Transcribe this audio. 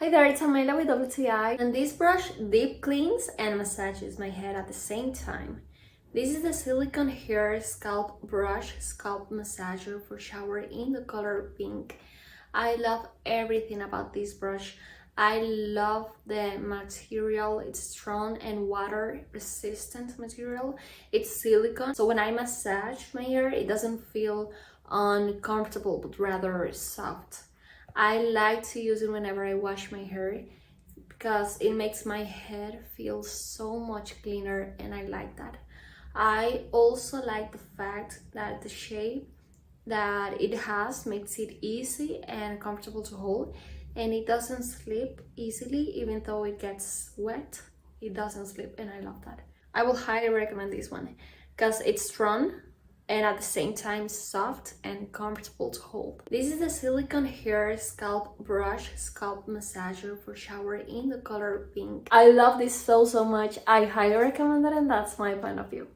Hi there, it's Amela with WTI, and this brush deep cleans and massages my head at the same time. This is the Silicone Hair Scalp Brush Scalp Massager for shower in the color pink. I love everything about this brush. I love the material, it's strong and water resistant material. It's silicone, so when I massage my hair, it doesn't feel uncomfortable but rather soft. I like to use it whenever I wash my hair because it makes my head feel so much cleaner and I like that. I also like the fact that the shape that it has makes it easy and comfortable to hold, and it doesn't slip easily even though it gets wet. It doesn't slip and I love that. I will highly recommend this one because it's strong and at the same time soft and comfortable to hold. This is the Silicone Hair Scalp Brush Scalp Massager for shower in the color pink. I love this so much. I highly recommend it, and that's my point of view.